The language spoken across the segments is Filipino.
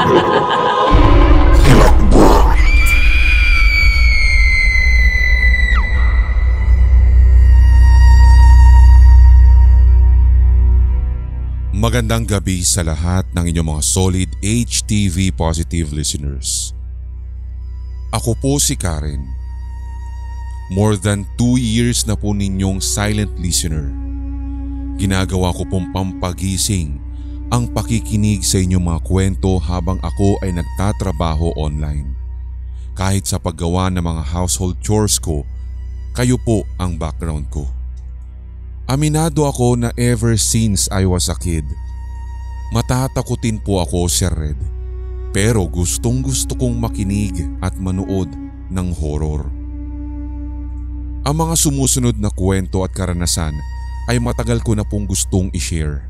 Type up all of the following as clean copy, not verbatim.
Magandang gabi sa lahat ng inyong mga solid HTV positive listeners. Ako po si Karen. More than 2 years na po ninyong silent listener. Ginagawa ko pong pampagising ang pakikinig sa inyong mga kwento habang ako ay nagtatrabaho online. Kahit sa paggawa ng mga household chores ko, kayo po ang background ko. Aminado ako na ever since I was a kid, matatakutin po ako, Sir Red. Pero gustong gusto kong makinig at manood ng horror. Ang mga sumusunod na kwento at karanasan ay matagal ko na pong gustong i-share.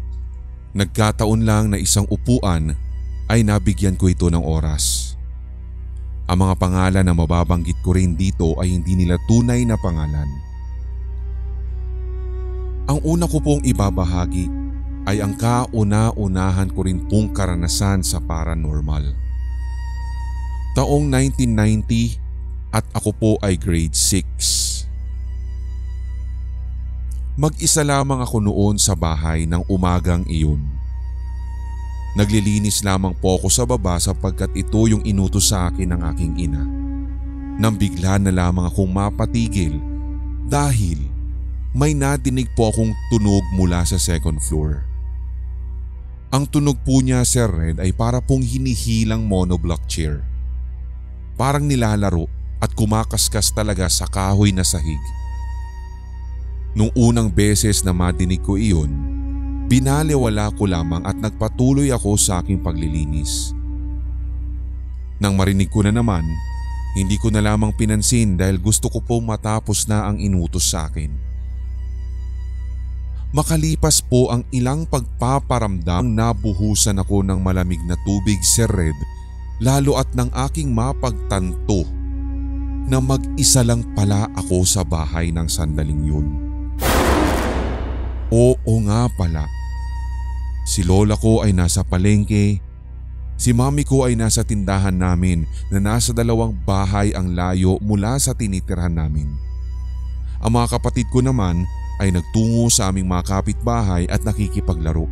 Nagkataon lang na isang upuan ay nabigyan ko ito ng oras. Ang mga pangalan na mababanggit ko rin dito ay hindi nila tunay na pangalan. Ang una ko pong ibabahagi ay ang kauna-unahan ko rin pong karanasan sa paranormal. Taong 1990 at ako po ay grade 6. Mag-isa lamang ako noon sa bahay ng umagang iyon. Naglilinis lamang po ako sa baba sapagkat ito yung inutos sa akin ng aking ina. Nang bigla na lamang akong mapatigil dahil may nadinig po akong tunog mula sa second floor. Ang tunog po niya, Sir Red, ay para pong hinihilang monoblock chair. Parang nilalaro at kumakaskas talaga sa kahoy na sahig. Nung unang beses na madinig ko iyon, binaliwala ko lamang at nagpatuloy ako sa aking paglilinis. Nang marinig ko na naman, hindi ko na lamang pinansin dahil gusto ko po matapos na ang inutos sa akin. Makalipas po ang ilang pagpaparamdam, nabuhusan ako ng malamig na tubig, Sir Red, lalo at nang aking mapagtanto na mag-isa lang pala ako sa bahay ng sandaling yun. Oo nga pala, si lola ko ay nasa palengke, si mami ko ay nasa tindahan namin na nasa 2 bahay ang layo mula sa tinitirhan namin. Ang mga kapatid ko naman ay nagtungo sa aming mga kapitbahay at nakikipaglaro.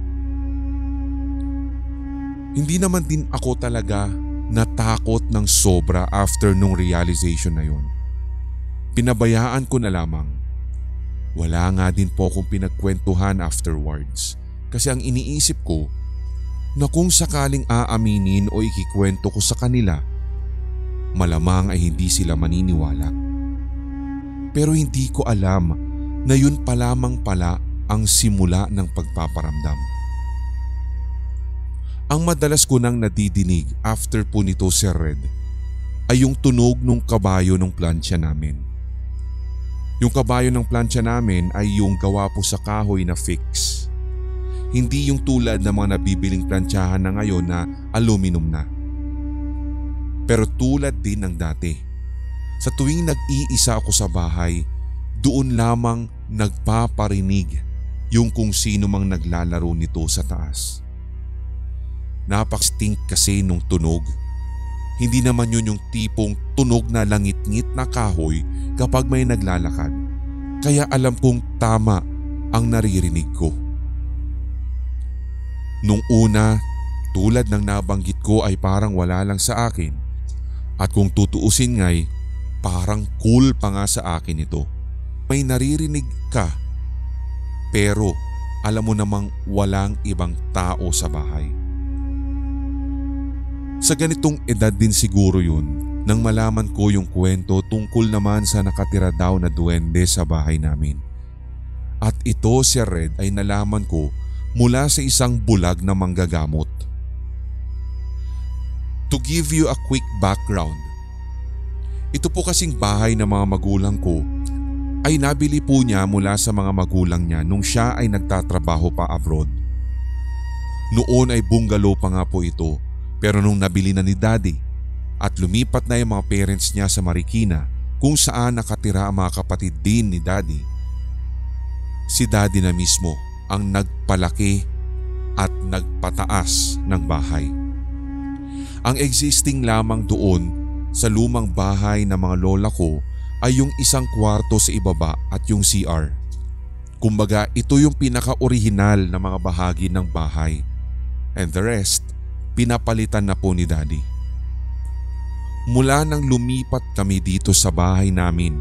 Hindi naman din ako talaga natakot ng sobra after nung realization na yun. Pinabayaan ko na lamang. Wala nga din po akong pinagkwentuhan afterwards kasi ang iniisip ko na kung sakaling aaminin o ikikwento ko sa kanila, malamang ay hindi sila maniniwala. Pero hindi ko alam na yun pa lamang pala ang simula ng pagpaparamdam. Ang madalas ko nang nadidinig after po nito, Sir Red, ay yung tunog ng kabayo ng plancha namin. Yung kabayo ng plancha namin ay yung gawa po sa kahoy na fix. Hindi yung tulad ng mga nabibiling plantsahan na ngayon na aluminum na. Pero tulad din ng dati. Sa tuwing nag-iisa ako sa bahay, doon lamang nagpaparinig yung kung sino mang naglalaro nito sa taas. Napakstink kasi nung tunog. Hindi naman yun yung tipong tunog na langit-ngit na kahoy kapag may naglalakad. Kaya alam kong tama ang naririnig ko. Nung una, tulad ng nabanggit ko ay parang wala lang sa akin. At kung tutuusin nga'y parang cool pa nga sa akin ito. May naririnig ka pero alam mo namang walang ibang tao sa bahay. Sa ganitong edad din siguro yun nang malaman ko yung kwento tungkol naman sa nakatira daw na duwende sa bahay namin. At ito, Sir Red, ay nalaman ko mula sa isang bulag na manggagamot. To give you a quick background, ito po kasing bahay ng mga magulang ko ay nabili po niya mula sa mga magulang niya nung siya ay nagtatrabaho pa abroad. Noon ay bungalow pa nga po ito, pero nung nabili na ni Daddy at lumipat na yung mga parents niya sa Marikina kung saan nakatira ang mga kapatid din ni Daddy, si Daddy na mismo ang nagpalaki at nagpataas ng bahay. Ang existing lamang doon sa lumang bahay ng mga lola ko ay yung isang kwarto sa ibaba at yung CR. Kumbaga ito yung pinaka-orihinal na mga bahagi ng bahay. And the rest, pinapalitan na po ni Daddy. Mula nang lumipat kami dito sa bahay namin,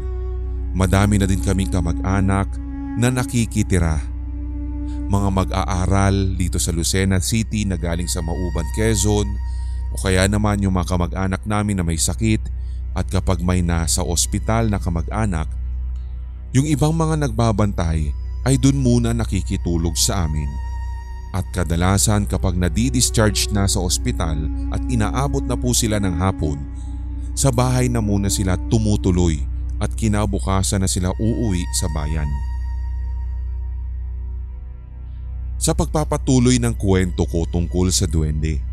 madami na din kaming kamag-anak na nakikitira. Mga mag-aaral dito sa Lucena City na galing sa Mauban, Quezon, o kaya naman yung mga kamag-anak namin na may sakit at kapag may nasa ospital na kamag-anak, yung ibang mga nagbabantay ay dun muna nakikitulog sa amin. At kadalasan kapag nadi-discharge na sa ospital at inaabot na po sila ng hapon, sa bahay na muna sila tumutuloy at kinabukasan na sila uuwi sa bayan. Sa pagpapatuloy ng kwento ko tungkol sa duwende,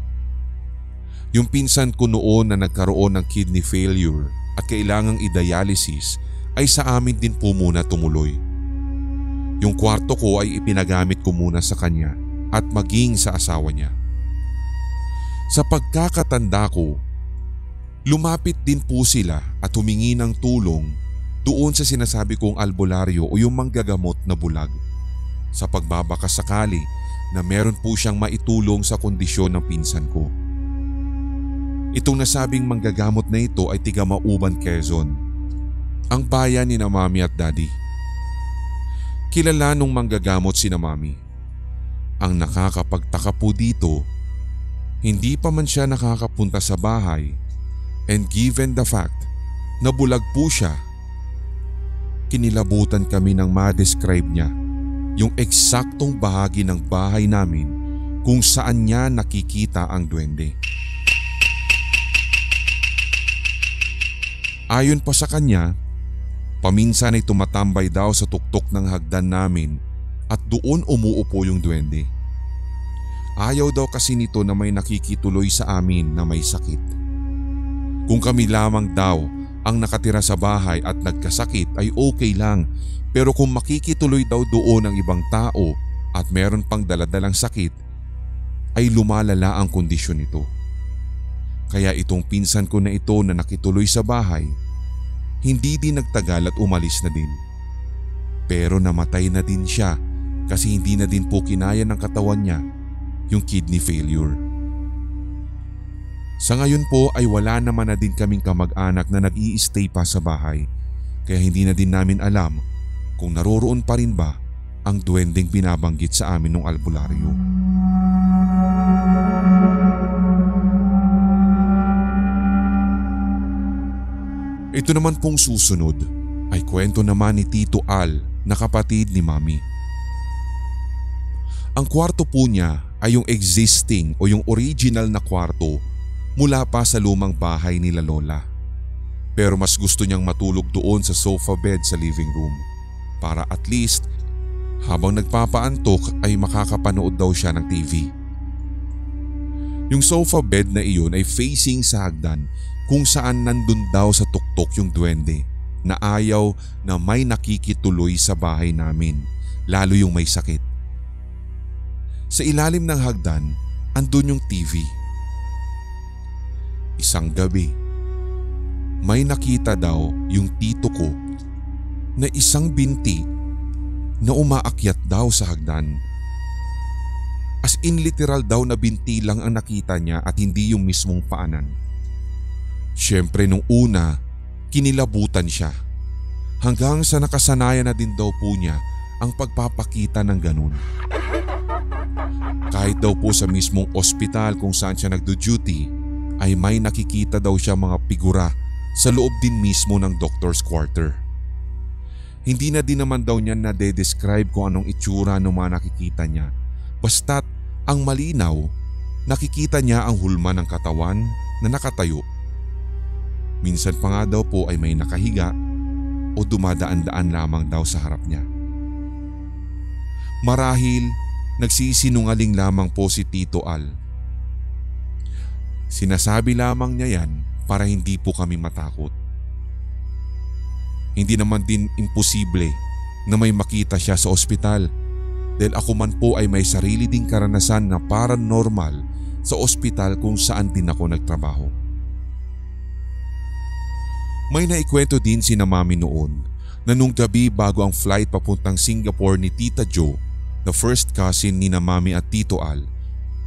yung pinsan ko noon na nagkaroon ng kidney failure at kailangang i-dialysis ay sa amin din po muna tumuloy. Yung kwarto ko ay ipinagamit ko muna sa kanya at maging sa asawa niya. Sa pagkakatanda ko, lumapit din po sila at humingi ng tulong doon sa sinasabi kong albularyo o yung manggagamot na bulag sa pagbabakasakali na meron po siyang maitulong sa kondisyon ng pinsan ko. Itong nasabing manggagamot na ito ay tiga Mauban, Quezon, ang bayan ni na Mami at Daddy. Kilala nung manggagamot si na Mami. Ang nakakapagtaka po dito, hindi pa man siya nakakapunta sa bahay. And given the fact na bulag po siya, kinilabutan kami nang ma-describe niya yung eksaktong bahagi ng bahay namin kung saan niya nakikita ang duwende. Ayon pa sa kanya, paminsan ay tumatambay daw sa tuktok ng hagdan namin at doon umuupo yung duwende. Ayaw daw kasi nito na may nakikituloy sa amin na may sakit. Kung kami lamang daw ang nakatira sa bahay at nagkasakit ay okay lang, pero kung makikituloy daw doon ang ibang tao at meron pang daladalang sakit, ay lumalala ang kondisyon nito. Kaya itong pinsan ko na ito na nakituloy sa bahay, hindi din nagtagal at umalis na din. Pero namatay na din siya kasi hindi na din po kinaya ng katawan niya yung kidney failure. Sa ngayon po ay wala naman na din kaming kamag-anak na nag-i-stay pa sa bahay, kaya hindi na din namin alam kung naroroon pa rin ba ang duwendeng binabanggit sa amin ng albularyo. Ito naman pong susunod ay kwento naman ni Tito Al na kapatid ni Mami. Ang kwarto po niya ay yung existing o yung original na kwarto mula pa sa lumang bahay nila Lola. Pero mas gusto niyang matulog doon sa sofa bed sa living room para at least habang nagpapaantok ay makakapanood daw siya ng TV. Yung sofa bed na iyon ay facing sa hagdan kung saan nandun daw sa tuktok yung duwende na ayaw na may nakikituloy sa bahay namin, lalo yung may sakit. Sa ilalim ng hagdan, andun yung TV. Isang gabi, may nakita daw yung tito ko na isang binti na umaakyat daw sa hagdan. As in literal daw na binti lang ang nakita niya at hindi yung mismong paanan. Siyempre nung una, kinilabutan siya hanggang sa nakasanayan na din daw po niya ang pagpapakita ng ganun. Kahit daw po sa mismong ospital kung saan siya nagdo-duty ay may nakikita daw siya mga figura sa loob din mismo ng doctor's quarter. Hindi na din naman daw niya na-describe kung anong itsura ng mga nakikita niya. Basta't ang malinaw, nakikita niya ang hulma ng katawan na nakatayo. Minsan pa nga daw po ay may nakahiga o dumadaan-daan lamang daw sa harap niya. Marahil nagsisinungaling lamang po si Tito Al. Sinasabi lamang niya yan para hindi po kami matakot. Hindi naman din imposible na may makita siya sa ospital dahil ako man po ay may sarili ding karanasan na paranormal sa ospital kung saan din ako nagtrabaho. May naikwento din si na Mami noon na nung gabi bago ang flight papuntang Singapore ni Tita Jo, na first cousin ni na Mami at Tito Al,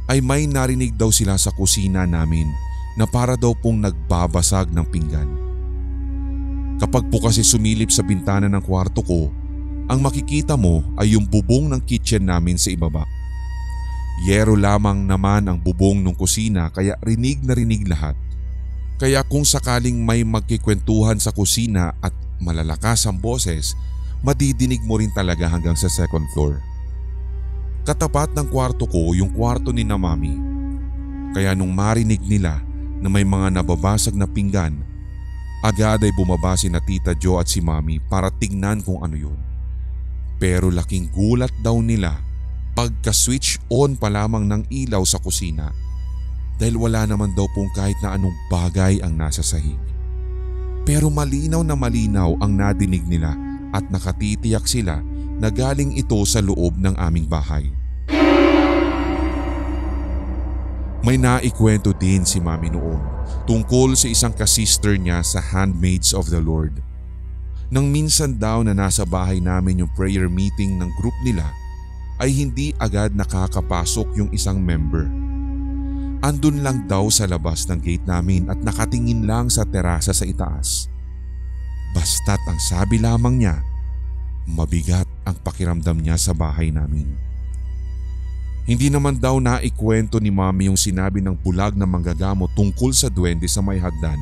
ay may narinig daw sila sa kusina namin na para daw pong nagbabasag ng pinggan. Kapag po kasi sumilip sa bintana ng kwarto ko, ang makikita mo ay yung bubong ng kitchen namin sa ibaba. Yero lamang naman ang bubong ng kusina kaya rinig na rinig lahat. Kaya kung sakaling may magkikwentuhan sa kusina at malalakas ang boses, madidinig mo rin talaga hanggang sa second floor. Katapat ng kwarto ko yung kwarto ni na Mami. Kaya nung marinig nila na may mga nababasag na pinggan, agad ay bumaba si na Tita Jo at si Mami para tingnan kung ano yun. Pero laking gulat daw nila pagka-switch on pa lamang ng ilaw sa kusina dahil wala naman daw pong kahit na anong bagay ang nasa sahig. Pero malinaw na malinaw ang nadinig nila at nakatitiyak sila na galing ito sa loob ng aming bahay. May naikwento din si Mami noon tungkol sa isang kasister niya sa Handmaids of the Lord. Nang minsan daw na nasa bahay namin yung prayer meeting ng group nila, ay hindi agad nakakapasok yung isang member. Andun lang daw sa labas ng gate namin at nakatingin lang sa terasa sa itaas. Basta't ang sabi lamang niya, mabigat ang pakiramdam niya sa bahay namin. Hindi naman daw naikwento ni Mami yung sinabi ng bulag na manggagamo tungkol sa duwende sa may hagdan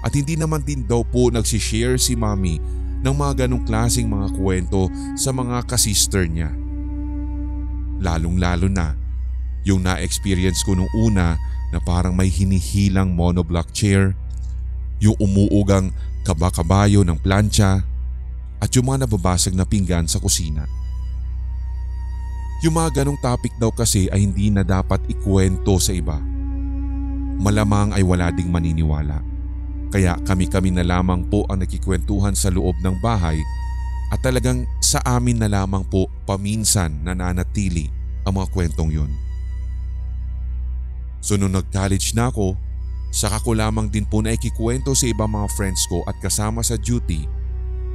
at hindi naman din daw po nagsishare si Mami ng mga ganong klaseng mga kwento sa mga kasister niya. Lalong-lalo na yung na-experience ko nung una na parang may hinihilang monoblock chair, yung umuugang kaba-kabayo ng plancha at yung mga nababasag na pinggan sa kusina. Yung mga ganong topic daw kasi ay hindi na dapat ikwento sa iba. Malamang ay wala ding maniniwala. Kaya kami-kami na lamang po ang nakikwentuhan sa loob ng bahay at talagang sa amin na lamang po paminsan nananatili ang mga kwentong yun. So nung nag-college na ako, saka ko lamang din po na ikikwento sa ibang mga friends ko at kasama sa duty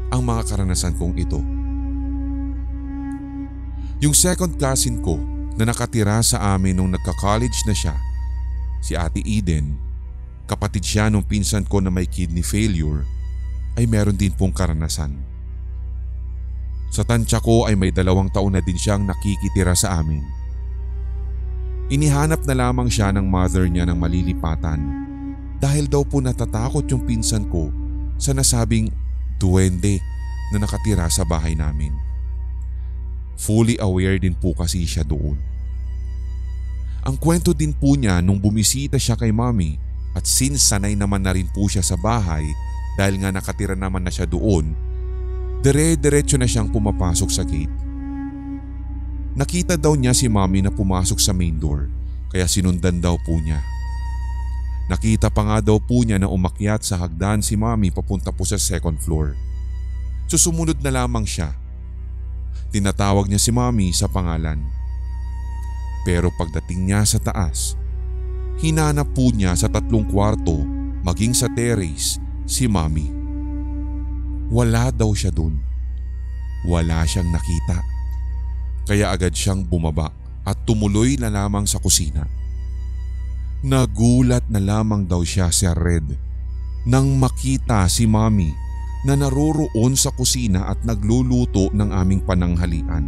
ang mga karanasan kong ito. Yung second cousin ko na nakatira sa amin nung nagka-college na siya, si Ate Eden, kapatid siya nung pinsan ko na may kidney failure, ay meron din pong karanasan. Sa tansya ko ay may 2 taon na din siyang nakikitira sa amin. Inihanap na lamang siya ng mother niya ng malilipatan dahil daw po natatakot yung pinsan ko sa nasabing duwende na nakatira sa bahay namin. Fully aware din po kasi siya doon. Ang kwento din po niya nung bumisita siya kay Mami at since sanay naman na rin po siya sa bahay dahil nga nakatira naman na siya doon, dire-diretso na siyang pumapasok sa gate. Nakita daw niya si Mami na pumasok sa main door kaya sinundan daw po niya. Nakita pa nga daw po niya na umakyat sa hagdan si Mami papunta po sa second floor. So sumunod na lamang siya. Tinatawag niya si Mami sa pangalan. Pero pagdating niya sa taas, hinanap po niya sa 3 kwarto maging sa terrace si Mami. Wala daw siya dun. Wala siyang nakita. Kaya agad siyang bumaba at tumuloy na lamang sa kusina. Nagulat na lamang daw siya sa Red nang makita si Mami na naroroon sa kusina at nagluluto ng aming pananghalian.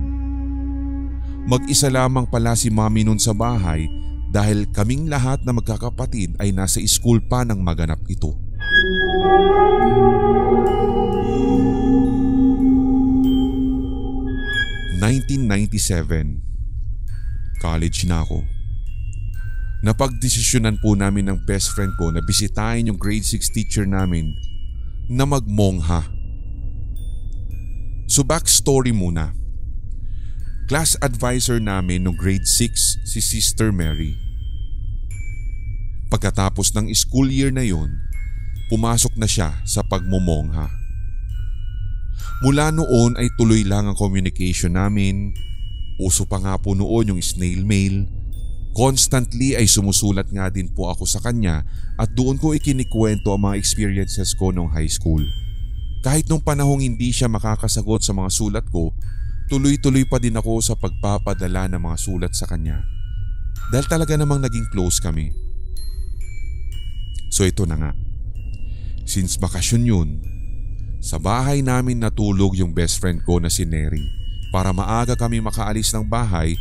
Mag-isa lamang pala si Mami nun sa bahay dahil kaming lahat na magkakapatid ay nasa school pa nang maganap ito. (1997) College na ako. Napagdesisyonan po namin ng best friend ko na bisitahin yung grade 6 teacher namin na magmongha. So backstory muna. Class advisor namin no grade 6 si Sister Mary. Pagkatapos ng school year na yun, pumasok na siya sa pagmomongha. Mula noon ay tuloy lang ang communication namin. Uso pa nga po noon yung snail mail, Constantly ay sumusulat nga din po ako sa kanya at doon ko ikinikwento ang mga experiences ko nung high school. Kahit nung panahong hindi siya makakasagot sa mga sulat ko, tuloy-tuloy pa din ako sa pagpapadala ng mga sulat sa kanya. Dahil talaga namang naging close kami. So ito na nga. Since bakasyon yun, sa bahay namin natulog yung best friend ko na si Neri para maaga kami makaalis ng bahay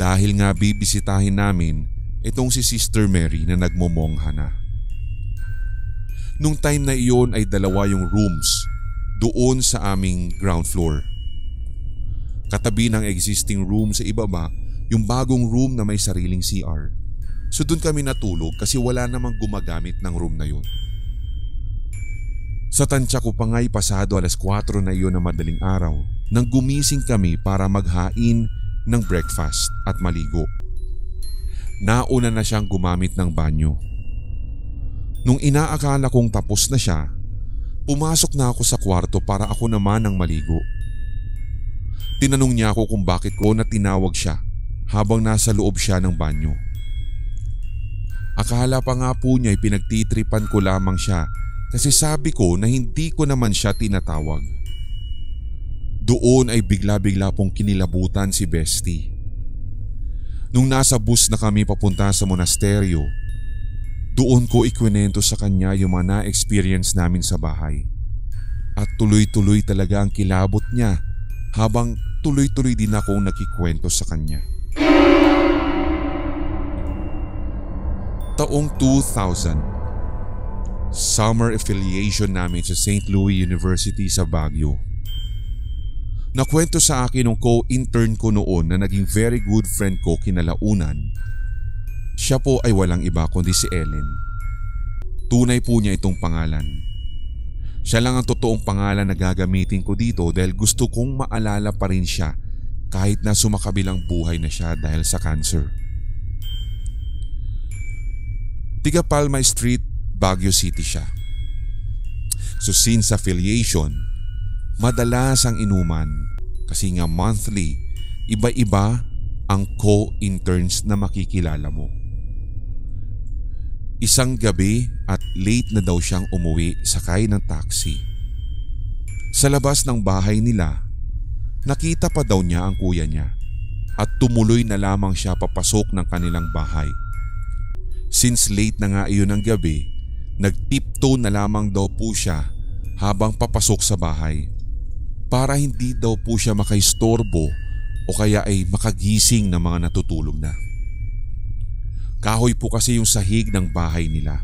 dahil nga bibisitahin namin itong si Sister Mary na nagmomongha na. Nung time na iyon ay 2 yung rooms doon sa aming ground floor. Katabi ng existing room sa ibaba, yung bagong room na may sariling CR. So doon kami natulog kasi wala namang gumagamit ng room na yun. Sa tansya ko pa nga'y pasado 4:00 na iyon na madaling araw nang gumising kami para maghain ng breakfast at maligo. Nauna na siyang gumamit ng banyo. Nung inaakala kong tapos na siya, pumasok na ako sa kwarto para ako naman ang maligo. Tinanong niya ako kung bakit ko na tinawag siya habang nasa loob siya ng banyo. Akala pa nga po niya ay pinagtitripan ko lamang siya kasi sabi ko na hindi ko naman siya tinatawag. Doon ay bigla-bigla pong kinilabutan si Bestie. Nung nasa bus na kami papunta sa monasteryo, doon ko ikwento sa kanya yung mga na-experience namin sa bahay. At tuloy-tuloy talaga ang kilabot niya habang tuloy-tuloy din akong nakikwento sa kanya. Taong 2000, summer affiliation namin sa St. Louis University sa Baguio. Nakwento sa akin ng co-intern ko noon na naging very good friend ko kinalaunan. Siya po ay walang iba kundi si Ellen. Tunay po niya itong pangalan. Siya lang ang totoong pangalan na gagamitin ko dito dahil gusto kong maalala pa rin siya kahit na sumakabilang buhay na siya dahil sa cancer. Tiga Palma Street, Baguio City siya. So since affiliation, madalas ang inuman kasi nga monthly, iba-iba ang co-interns na makikilala mo. Isang gabi at late na daw siyang umuwi sakay ng taxi. Sa labas ng bahay nila, nakita pa daw niya ang kuya niya at tumuloy na lamang siya papasok ng kanilang bahay. Since late na nga iyon ang gabi, nagtiptoe na lamang daw po siya habang papasok sa bahay para hindi daw po siya makaistorbo o kaya ay makagising ng mga natutulog na. Kahoy po kasi yung sahig ng bahay nila,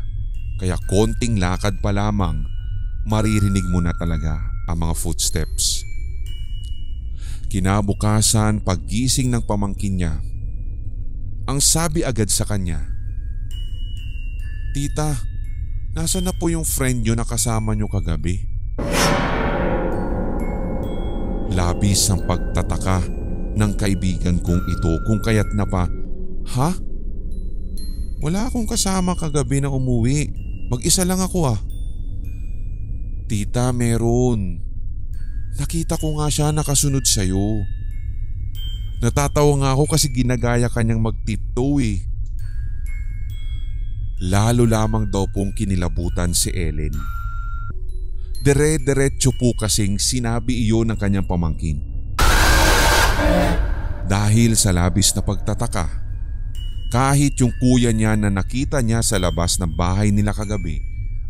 kaya konting lakad pa lamang maririnig mo na talaga ang mga footsteps. Kinabukasan paggising ng pamangkin niya, ang sabi agad sa kanya, "Tita, nasa na po yung friend niyo na kasama niyo kagabi?" Labis ang pagtataka ng kaibigan kong ito kung kaya't na pa, "Ha? Wala akong kasama kagabi na umuwi. Mag-isa lang ako ah." "Tita, meron. Nakita ko nga siya nakasunod sa'yo. Natatawa nga ako kasi ginagaya kanyang mag-tiptoe eh." Lalo lamang daw pong kinilabutan si Ellen. Dire-diretso po kasing sinabi iyon ng kanyang pamangkin. Dahil sa labis na pagtataka, kahit yung kuya niya na nakita niya sa labas ng bahay nila kagabi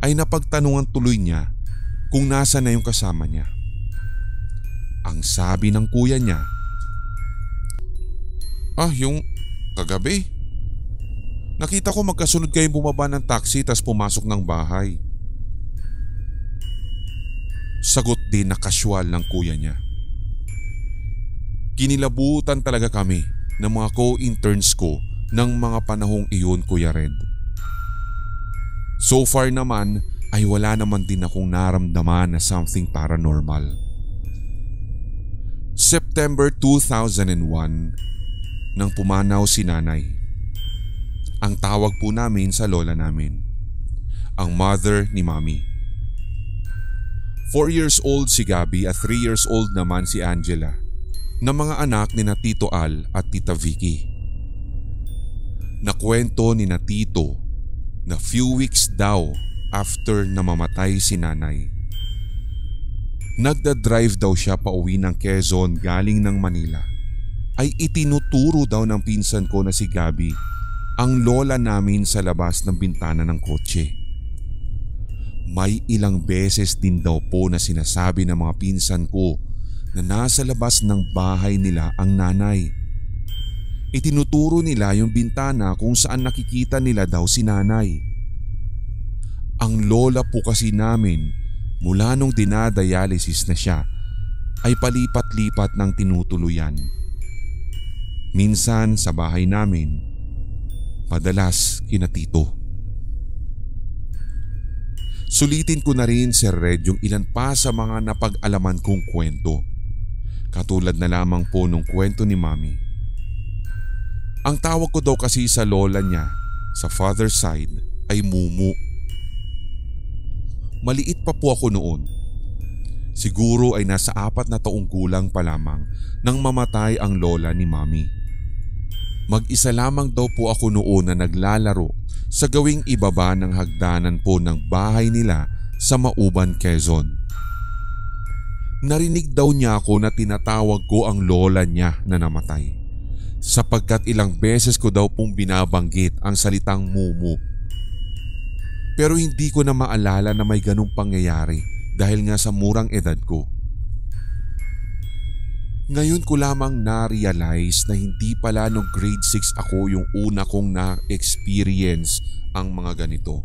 ay napagtanungan tuloy niya kung nasa na yung kasama niya. Ang sabi ng kuya niya, "Yung kagabi. Nakita ko magkasunod kayong bumaba ng taxi tas pumasok ng bahay." Sagot din na kasyual ng kuya niya. Kinilabutan talaga kami ng mga co-interns ko ng mga panahong iyon, Kuya Red. So far naman ay wala naman din akong naramdaman na something paranormal. September 2001 nang pumanaw si nanay. Ang tawag po namin sa lola namin, ang mother ni Mami. 4 years old si Gabby at 3 years old naman si Angela, na mga anak ni na Tito Al at Tita Vicky. Nakwento ni na tito na few weeks daw after na mamatay si nanay. Nagda-drive daw siya pauwi ng Quezon galing ng Manila. Ay itinuturo daw ng pinsan ko na si Gabby ang lola namin sa labas ng bintana ng kotse. May ilang beses din daw po na sinasabi ng mga pinsan ko na nasa labas ng bahay nila ang nanay. Itinuturo nila yung bintana kung saan nakikita nila daw si nanay. Ang lola po kasi namin mula nung dinadialysis na siya ay palipat-lipat ng tinutuluyan. Minsan sa bahay namin, madalas kina tito. Sulitin ko na rin, Sir Red, yung ilan pa sa mga napag-alaman kong kwento. Katulad na lamang po nung kwento ni Mami. Ang tawag ko daw kasi sa lola niya sa father side ay Mumu. Maliit pa po ako noon. Siguro ay nasa 4 na taong gulang pa lamang nang mamatay ang lola ni Mami. Mag-isa lamang daw po ako noon na naglalaro sa gawing ibaba ng hagdanan po ng bahay nila sa Mauban, Quezon. Narinig daw niya ako na tinatawag ko ang lola niya na namatay, sapagkat ilang beses ko daw pong binabanggit ang salitang Mumu. Pero hindi ko na maalala na may ganung pangyayari dahil nga sa murang edad ko. Ngayon ko lamang na-realize na hindi pala nung grade 6 ako yung una kong na-experience ang mga ganito.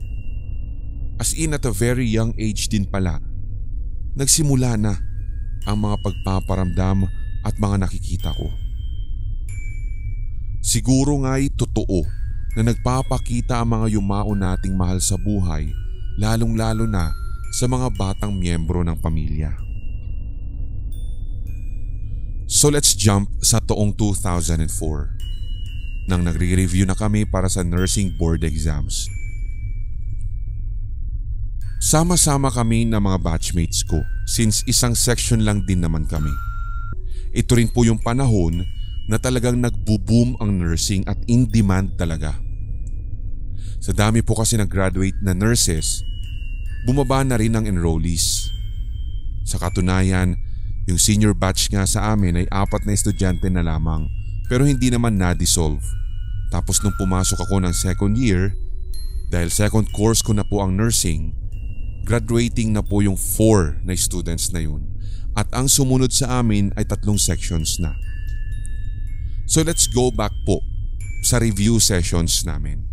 As in at a very young age din pala, nagsimula na ang mga pagpaparamdam at mga nakikita ko. Siguro nga'y totoo na nagpapakita ang mga yumao nating mahal sa buhay, lalong-lalo na sa mga batang miyembro ng pamilya. So let's jump sa taong 2004 nang nagre-review na kami para sa nursing board exams. Sama-sama kami ng mga batchmates ko since isang section lang din naman kami. Ito rin po yung panahon na talagang nagbo-boom ang nursing at in demand talaga. Sa dami po kasi nag-graduate na nurses, bumaba na rin ang enrollees. Sa katunayan, yung senior batch nga sa amin ay 4 na estudyante na lamang pero hindi naman na-dissolve. Tapos nung pumasok ako ng second year, dahil second course ko na po ang nursing, graduating na po yung 4 na students na yun. At ang sumunod sa amin ay 3 sections na. So let's go back po sa review sessions namin.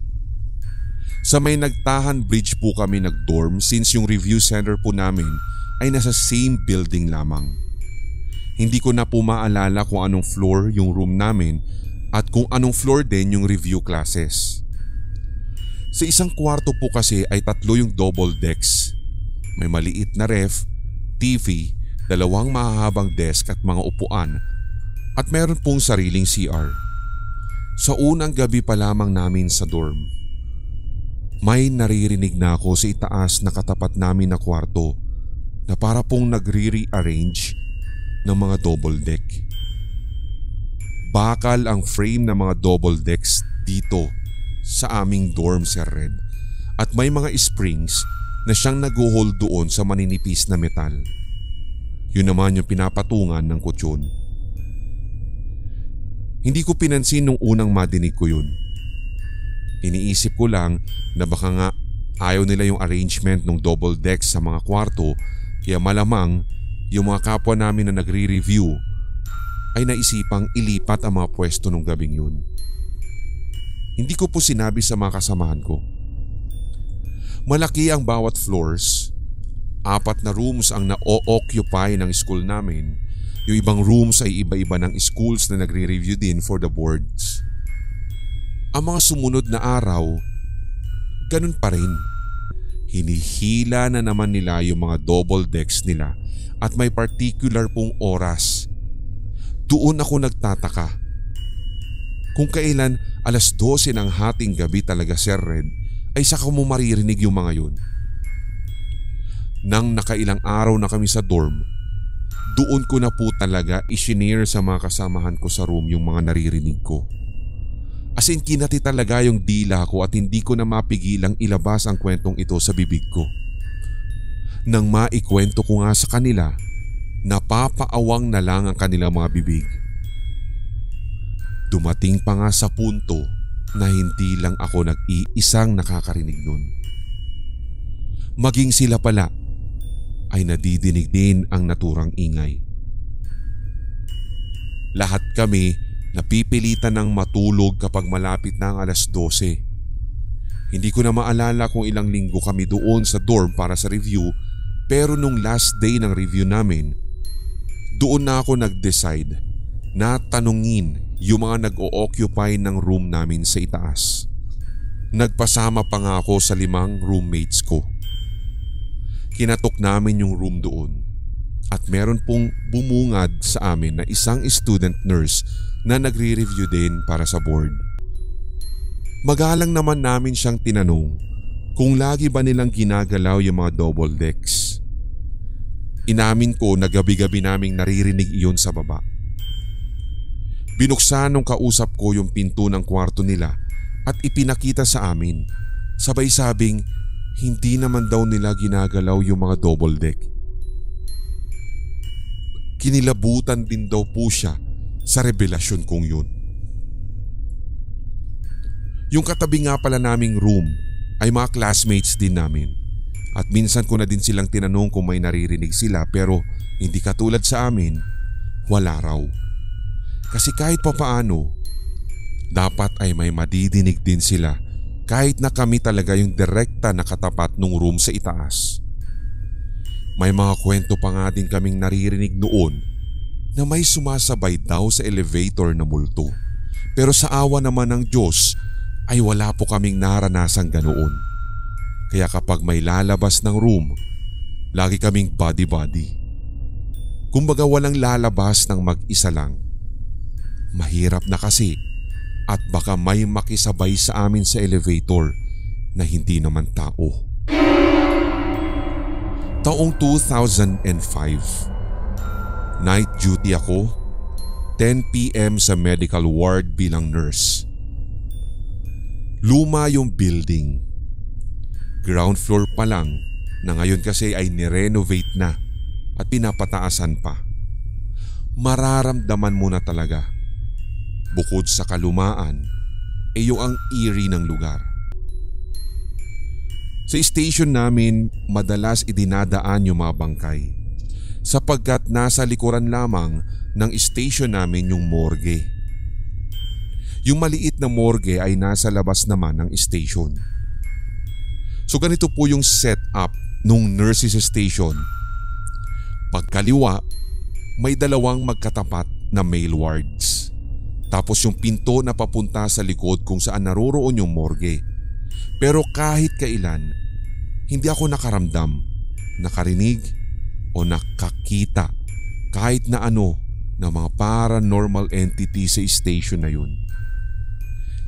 Sa may Nagtahan Bridge po kami nag-dorm since yung review center po namin ay nasa same building lamang. Hindi ko na po maalala kung anong floor yung room namin at kung anong floor din yung review classes. Sa isang kwarto po kasi ay 3 yung double decks. May maliit na ref, TV, 2 mahahabang desk at mga upuan at meron pong sariling CR. Sa unang gabi pa lamang namin sa dorm, may naririnig na ako sa itaas na katapat namin na kwarto na para pong nagre-rearrange ng mga double deck. Bakal ang frame ng mga double decks dito sa aming dorm, Sir Red, at may mga springs na siyang nag-hold doon sa maninipis na metal. Yun naman yung pinapatungan ng kutsyon. Hindi ko pinansin nung unang madinig ko yun. Iniisip ko lang na baka nga ayaw nila yung arrangement ng double decks sa mga kwarto, kaya malamang yung mga kapwa namin na nagre-review ay naisipang ilipat ang mga pwesto nung gabing yun. Hindi ko po sinabi sa mga kasamahan ko. Malaki ang bawat floors. 4 na rooms ang na-occupy ng school namin. Yung ibang rooms ay iba-iba ng schools na nagre-review din for the boards. Ang mga sumunod na araw, ganun pa rin. Hinihila na naman nila yung mga double decks nila at may particular pong oras. Doon ako nagtataka. Kung kailan 12:00 ng hating gabi talaga, Sir Red, ay saka mo maririnig yung mga yun. Nang nakailang araw na kami sa dorm, doon ko na po talaga isinare sa mga kasamahan ko sa room yung mga naririnig ko. As in kinati talaga yung dila ko at hindi ko na mapigilang ilabas ang kwentong ito sa bibig ko. Nang maikwento ko nga sa kanila, napapaawang na lang ang kanilang mga bibig. Dumating pa nga sa punto na hindi lang ako nag-iisang nakakarinig nun. Maging sila pala ay nadidinig din ang naturang ingay. Lahat kami napipilitan ng matulog kapag malapit na ang alas 12. Hindi ko na maalala kung ilang linggo kami doon sa dorm para sa review, pero nung last day ng review namin, doon na ako nag-decide na tanungin yung mga nag-o-occupy ng room namin sa itaas. Nagpasama pa nga ako sa 5 roommates ko. Kinatok namin yung room doon at meron pong bumungad sa amin na isang student nurse na nagre-review din para sa board. Magalang naman namin siyang tinanong kung lagi ba nilang ginagalaw yung mga double decks. Inamin ko na gabi-gabi naming naririnig iyon sa baba. Binuksan nung kausap ko yung pinto ng kwarto nila at ipinakita sa amin. Sabay sabing hindi naman daw nila ginagalaw yung mga double deck. Kinilabutan din daw po siya sa revelasyon kong yun. Yung katabi nga pala naming room ay mga classmates din namin. At minsan ko na din silang tinanong kung may naririnig sila, pero hindi katulad sa amin, wala raw. Kasi kahit papaano, dapat ay may madidinig din sila kahit na kami talaga yung direkta na katapat ng room sa itaas. May mga kwento pa nga din kaming naririnig noon na may sumasabay daw sa elevator na multo. Pero sa awa naman ng Diyos ay wala po kaming naranasang ganoon. Kaya kapag may lalabas ng room, lagi kaming body-body. Kumbaga walang lalabas ng mag-isa lang. Mahirap na kasi at baka may makisabay sa amin sa elevator na hindi naman tao. Taong 2005. Night duty ako, 10 PM sa medical ward bilang nurse. Luma yung building. Ground floor pa lang na ngayon kasi ay nirenovate na at pinapataasan pa. Mararamdaman mo na talaga. Bukod sa kalumaan, yung ang eerie ng lugar. Sa station namin, madalas idinadaan yung mga bangkay sapagkat nasa likuran lamang ng station namin yung morgue. Yung maliit na morgue ay nasa labas naman ng station. So ganito po yung setup nung nurses station. Pagkaliwa, may 2 magkatapat na male wards. Tapos yung pinto na papunta sa likod kung saan naroroon yung morgue. Pero kahit kailan, hindi ako nakaramdam, nakarinig o nakakita kahit na ano ng mga paranormal entity sa station na yun.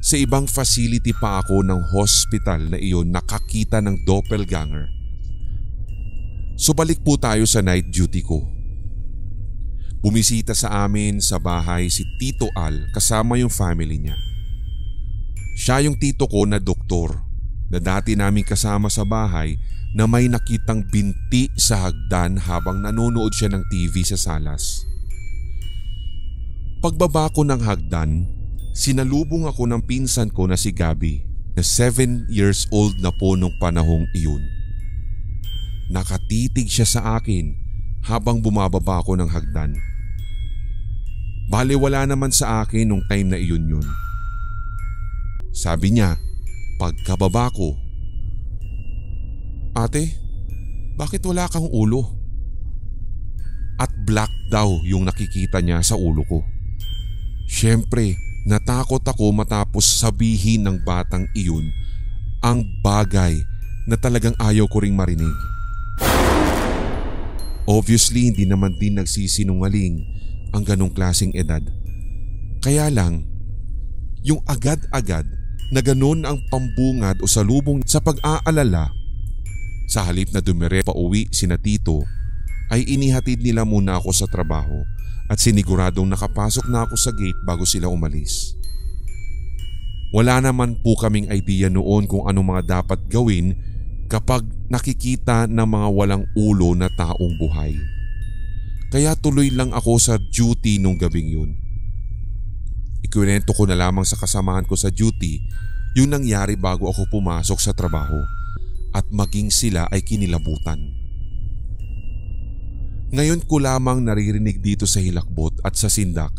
Sa ibang facility pa ako ng hospital na iyon nakakita ng doppelganger. So balik po tayo sa night duty ko. Bumisita sa amin sa bahay si Tito Al kasama yung family niya. Siya yung tito ko na doktor na dati naming kasama sa bahay na may nakitang binti sa hagdan habang nanonood siya ng TV sa salas. Pagbaba ko ng hagdan, sinalubong ako ng pinsan ko na si Gabi na 7 years old na po nung panahong iyon. Nakatitig siya sa akin habang bumababa ako ng hagdan. Bale wala naman sa akin nung time na iyon yun. Sabi niya, pagkababa ko, "Ate, bakit wala kang ulo?" At black daw yung nakikita niya sa ulo ko. Siyempre, natakot ako matapos sabihin ng batang iyon ang bagay na talagang ayaw ko ring marinig. Obviously, hindi naman din nagsisinungaling ang ganong klaseng edad. Kaya lang, yung agad-agad na ganon ang pambungad o salubong sa pag-aalala, sa halip na dumire pa uwi sina Tito, ay inihatid nila muna ako sa trabaho at siniguradong nakapasok na ako sa gate bago sila umalis. Wala naman po kaming idea noon kung anong mga dapat gawin kapag nakikita ng mga walang ulo na taong buhay. Kaya tuloy lang ako sa duty nung gabing yun. Ikwento ko na lamang sa kasamahan ko sa duty yung nangyari bago ako pumasok sa trabaho at maging sila ay kinilabutan. Ngayon ko lamang naririnig dito sa hilakbot at sa sindak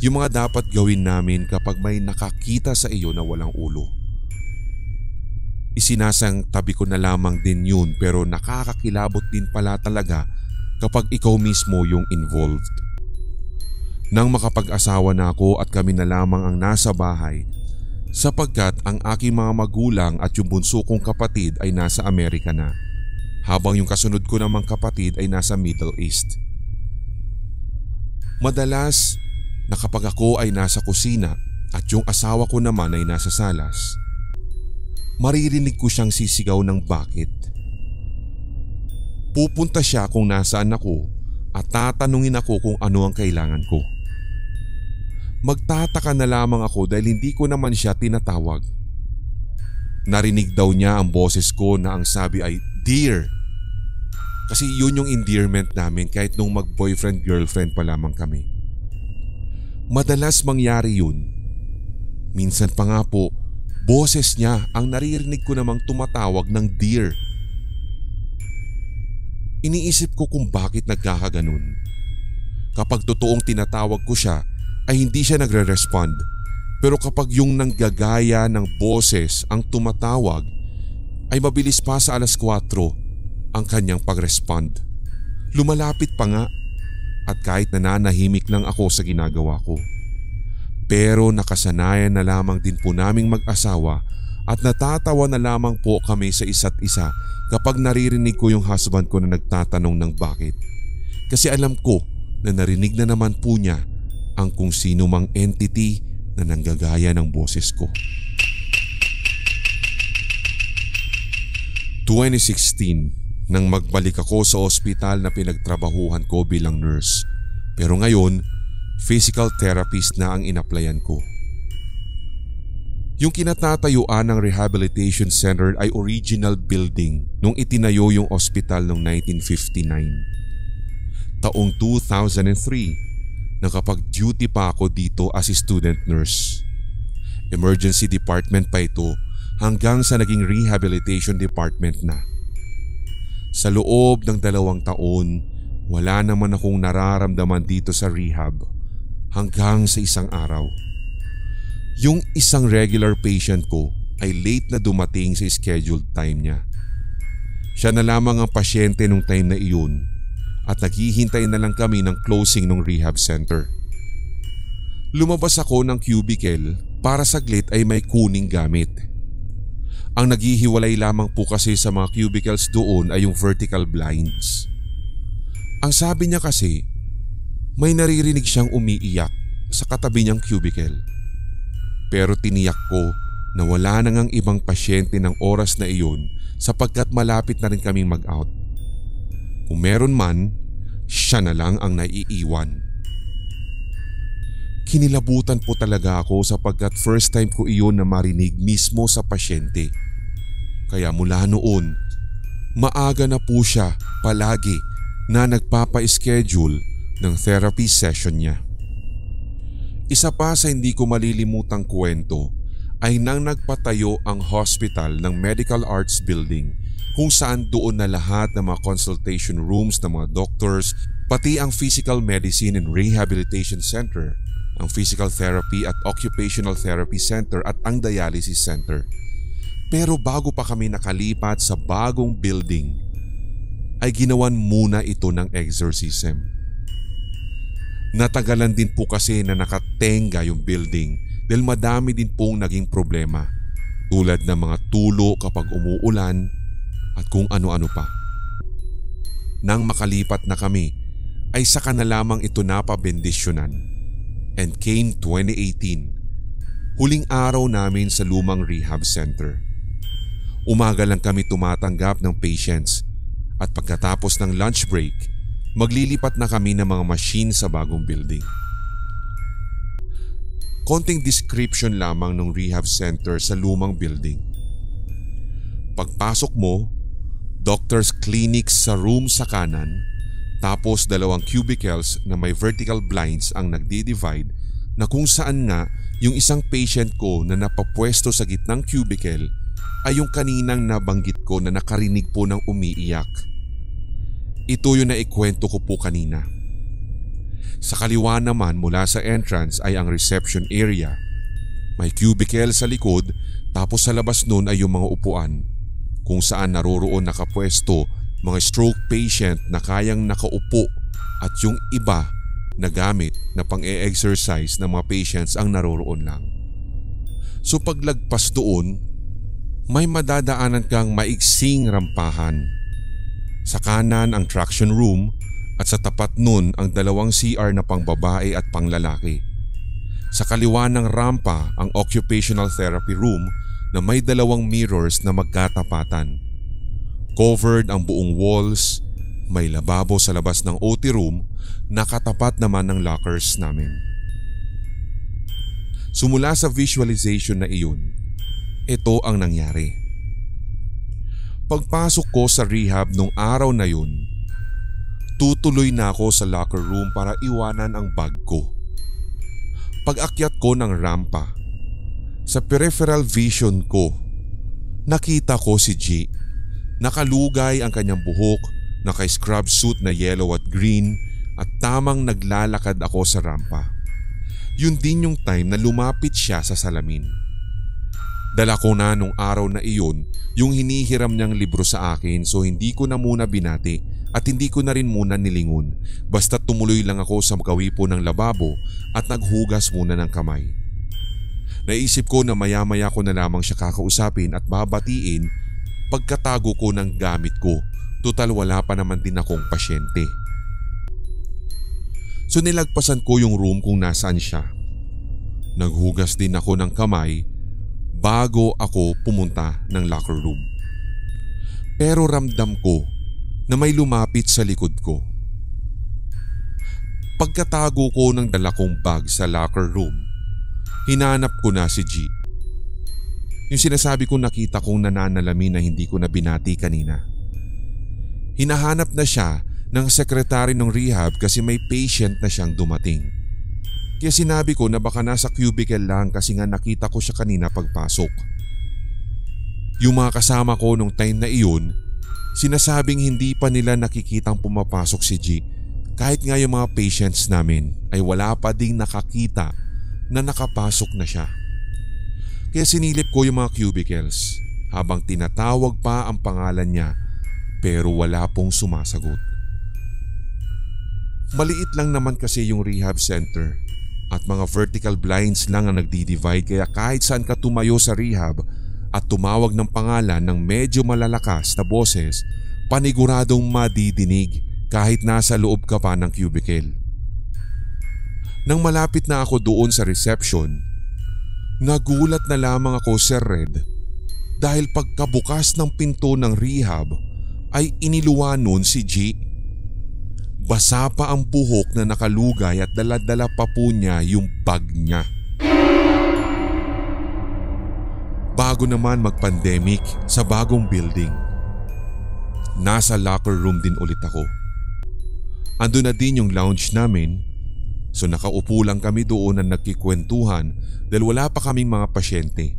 yung mga dapat gawin namin kapag may nakakita sa iyo na walang ulo. Isinasang tabi ko na lamang din yun pero nakakakilabot din pala talaga kapag ikaw mismo yung involved. Nang makapag-asawa na ako at kami na lamang ang nasa bahay sapagkat ang aking mga magulang at yung bunso kong kapatid ay nasa Amerika na habang yung kasunod ko namang kapatid ay nasa Middle East. Madalas na kapag ako ay nasa kusina at yung asawa ko naman ay nasa salas, maririnig ko siyang sisigaw ng bakit. Pupunta siya kung nasaan ako at tatanungin ako kung ano ang kailangan ko. Magtataka na lamang ako dahil hindi ko naman siya tinatawag. Narinig daw niya ang boses ko na ang sabi ay dear. Kasi yun yung endearment namin kahit nung mag-boyfriend-girlfriend pa lamang kami. Madalas mangyari yun. Minsan pa nga po, boses niya ang naririnig ko namang tumatawag ng dear. Iniisip ko kung bakit nagkakaganon. Kapag totoong tinatawag ko siya ay hindi siya nagre-respond. Pero kapag yung nanggagaya ng boses ang tumatawag ay mabilis pa sa 4:00 ang kanyang pag-respond. Lumalapit pa nga at kahit nananahimik lang ako sa ginagawa ko. Pero nakasanayan na lamang din po naming mag-asawa at natatawa na lamang po kami sa isa't isa kapag naririnig ko yung husband ko na nagtatanong ng bakit. Kasi alam ko na narinig na naman po niya ang kung sino mang entity na nanggagaya ng boses ko. 2016 nang magbalik ako sa ospital na pinagtrabahuhan ko bilang nurse. Pero ngayon, physical therapist na ang inaplayan ko. Yung kinatatayuan ng rehabilitation center ay original building nung itinayo yung ospital noong 1959. Taong 2003, nakapag-duty pa ako dito as a student nurse. Emergency department pa ito hanggang sa naging rehabilitation department na. Sa loob ng 2 taon, wala naman akong nararamdaman dito sa rehab hanggang sa isang araw. Yung isang regular patient ko ay late na dumating sa scheduled time niya. Siya na lamang ang pasyente nung time na iyon at naghihintay na lang kami ng closing ng rehab center. Lumabas ako ng cubicle para saglit ay may kuning gamit. Ang naghihiwalay lamang po kasi sa mga cubicles doon ay yung vertical blinds. Ang sabi niya kasi, may naririnig siyang umiiyak sa katabi niyang cubicle. Pero tiniyak ko na wala nang ang ibang pasyente ng oras na iyon sapagkat malapit na rin kaming mag-out. Kung meron man, siya na lang ang naiiwan. Kinilabutan po talaga ako sapagkat first time ko iyon na marinig mismo sa pasyente. Kaya mula noon, maaga na po siya palagi na nagpapa-schedule ng therapy session niya. Isa pa sa hindi ko malilimutang kwento ay nang nagpatayo ang hospital ng Medical Arts Building kung saan doon na lahat ng mga consultation rooms ng mga doctors, pati ang Physical Medicine and Rehabilitation Center, ang Physical Therapy at Occupational Therapy Center at ang Dialysis Center. Pero bago pa kami nakalipat sa bagong building, ay ginawan muna ito ng exorcism. Natagalan din po kasi na nakatenga yung building dahil madami din pong naging problema tulad ng mga tulo kapag umuulan at kung ano-ano pa. Nang makalipat na kami ay saka na lamang ito napabendisyonan. And came 2018, huling araw namin sa lumang rehab center. Umaga lang kami tumatanggap ng patients at pagkatapos ng lunch break, maglilipat na kami ng mga machine sa bagong building. Konting description lamang ng rehab center sa lumang building. Pagpasok mo, doctor's clinic sa room sa kanan, tapos 2 cubicles na may vertical blinds ang nagdi-divide na kung saan nga yung isang patient ko na napapwesto sa gitnang cubicle ay yung kaninang nabanggit ko na nakarinig po ng umiiyak. Ito yung naikwento ko po kanina. Sa kaliwa naman mula sa entrance ay ang reception area. May cubicle sa likod, tapos sa labas nun ay yung mga upuan kung saan naroroon nakapwesto mga stroke patient na kayang nakaupo at yung iba na gamit na pang-e-exercise ng mga patients ang naroroon lang. So paglagpas doon, may madadaanan kang maiksing rampahan. Sa kanan ang traction room at sa tapat nun ang 2 CR na pangbabae at panglalaki. Sa kaliwa ng rampa ang occupational therapy room na may 2 mirrors na magkatapatan. Covered ang buong walls, may lababo sa labas ng OT room, nakatapat naman ng lockers namin. Sumula sa visualization na iyon, ito ang nangyari. Pagpasok ko sa rehab nung araw na yun, tutuloy na ako sa locker room para iwanan ang bag ko. Pag-akyat ko ng rampa, sa peripheral vision ko, nakita ko si G. Nakalugay ang kanyang buhok, naka-scrub suit na yellow at green at tamang naglalakad ako sa rampa. Yun din yung time na lumapit siya sa salamin. Dala ko na nung araw na iyon yung hinihiram niyang libro sa akin, so hindi ko na muna binati at hindi ko na rin muna nilingon. Basta tumuloy lang ako sa gawipo ng lababo at naghugas muna ng kamay. Naisip ko na maya-maya ko na lamang siya kakausapin at babatiin pagkatago ko ng gamit ko. Total wala pa naman din akong pasyente. So nilagpasan ko yung room kung nasaan siya. Naghugas din ako ng kamay bago ako pumunta ng locker room. Pero ramdam ko na may lumapit sa likod ko. Pagkatago ko ng dala kong bag sa locker room, hinanap ko na si G. Yung sinasabi kong nakita kong nananalamin na hindi ko na binati kanina. Hinahanap na siya ng sekretary ng rehab kasi may patient na siyang dumating. Kaya sinabi ko na baka nasa cubicle lang kasi nga nakita ko siya kanina pagpasok. Yung mga kasama ko nung time na iyon, sinasabing hindi pa nila nakikitang pumapasok si G kahit nga yung mga patients namin ay wala pa ding nakakita na nakapasok na siya. Kaya sinilip ko yung mga cubicles habang tinatawag pa ang pangalan niya pero wala pong sumasagot. Maliit lang naman kasi yung rehab center at mga vertical blinds lang ang nagdi-divide, kaya kahit saan ka tumayo sa rehab at tumawag ng pangalan ng medyo malalakas na boses, paniguradong madidinig kahit nasa loob ka pa ng cubicle. Nang malapit na ako doon sa reception, nagulat na lamang ako, Sir Red, dahil pagkabukas ng pinto ng rehab ay iniluwa nun si G. Basa pa ang buhok na nakalugay at dala-dala pa po niya yung bag niya. Bago naman mag-pandemic sa bagong building, nasa locker room din ulit ako. Ando na din yung lounge namin, so nakaupo lang kami doon na nagkikwentuhan dahil wala pa kaming mga pasyente.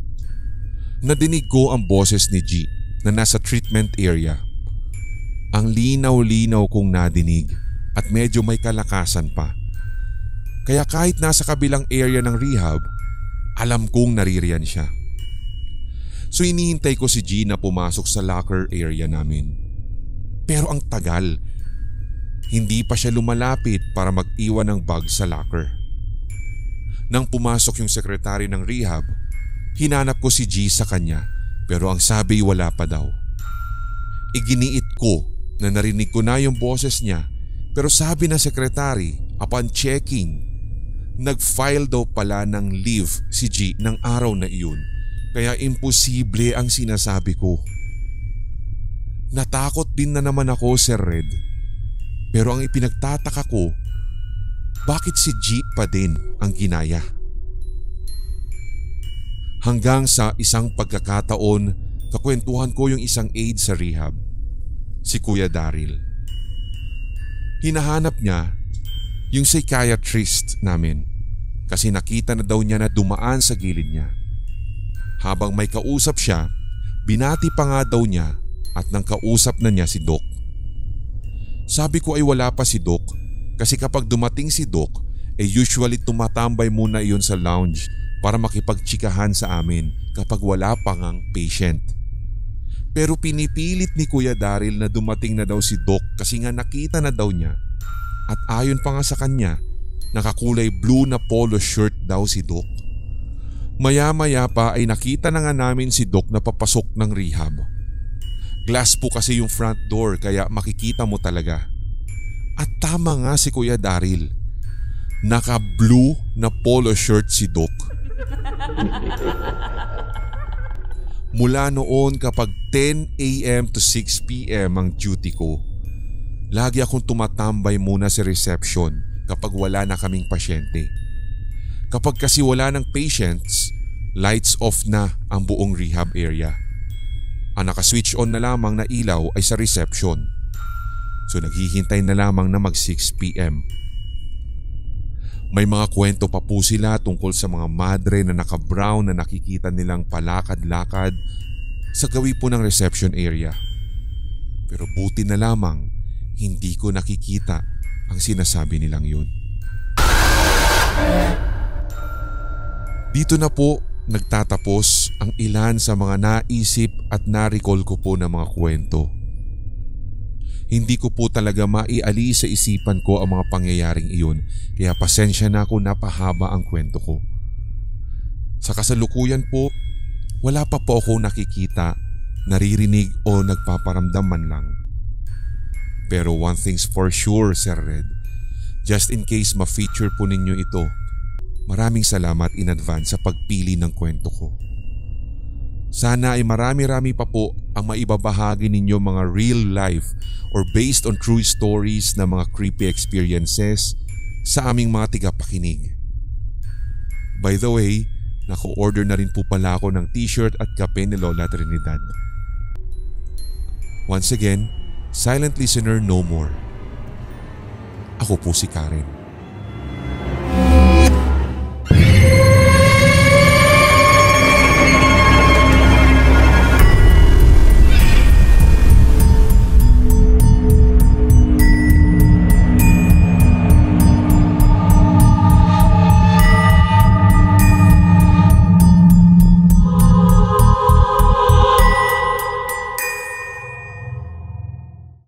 Nadinig ko ang boses ni G na nasa treatment area. Ang linaw-linaw kong nadinig at medyo may kalakasan pa. Kaya kahit nasa kabilang area ng rehab, alam kong naririyan siya. So inihintay ko si G na pumasok sa locker area namin. Pero ang tagal, hindi pa siya lumalapit para mag-iwan ng bag sa locker. Nang pumasok yung sekretary ng rehab, hinanap ko si G sa kanya pero ang sabi wala pa daw. Iginiit ko na narinig ko na yung boses niya. Pero sabi ng sekretary, upon checking, nag-file daw pala ng leave si G ng araw na iyon. Kaya imposible ang sinasabi ko. Natakot din na naman ako, Sir Red. Pero ang ipinagtataka ko, bakit si G pa din ang ginaya? Hanggang sa isang pagkakataon, kakwentuhan ko yung isang aide sa rehab, si Kuya Daryl. Hinahanap niya yung psychiatrist namin kasi nakita na daw niya na dumaan sa gilid niya. Habang may kausap siya, binati pa nga daw niya at nang kausap na niya si Doc. Sabi ko ay wala pa si Doc kasi kapag dumating si Doc, usually tumatambay muna iyon sa lounge para makipagtsikahan sa amin kapag wala pa ngang patient. Pero pinipilit ni Kuya Daryl na dumating na daw si Doc kasi nga nakita na daw niya at ayon pa nga sa kanya, nakakulay blue na polo shirt daw si Doc. Maya-maya pa ay nakita na nga namin si Doc na papasok ng rehab. Glass po kasi yung front door kaya makikita mo talaga. At tama nga si Kuya Daryl. Naka-blue na polo shirt si Doc. Mula noon kapag 10 a.m. to 6 p.m. ang duty ko, lagi akong tumatambay muna sa reception kapag wala na kaming pasyente. Kapag kasi wala ng patients, lights off na ang buong rehab area. Ang naka-switch on na lamang na ilaw ay sa reception. So naghihintay na lamang na mag 6 p.m. May mga kwento pa po sila tungkol sa mga madre na naka-brown na nakikita nilang palakad-lakad sa gawi po ng reception area. Pero buti na lamang hindi ko nakikita ang sinasabi nilang yun. Dito na po nagtatapos ang ilan sa mga naisip at na-recall ko po ng mga kwento. Hindi ko po talaga maialis sa isipan ko ang mga pangyayaring iyon kaya pasensya na ako napahaba ang kwento ko. Sa kasalukuyan po, wala pa po ako nakikita, naririnig o nagpaparamdam man lang. Pero one thing's for sure, Sir Red, just in case ma-feature po ninyo ito, maraming salamat in advance sa pagpili ng kwento ko. Sana ay marami-rami pa po ang maibabahagi ninyo mga real life or based on true stories na mga creepy experiences sa aming mga tigapakinig. By the way, nako-order na rin po pala ako ng t-shirt at kape ni Lola Trinidad. Once again, silent listener no more. Ako po si Karen.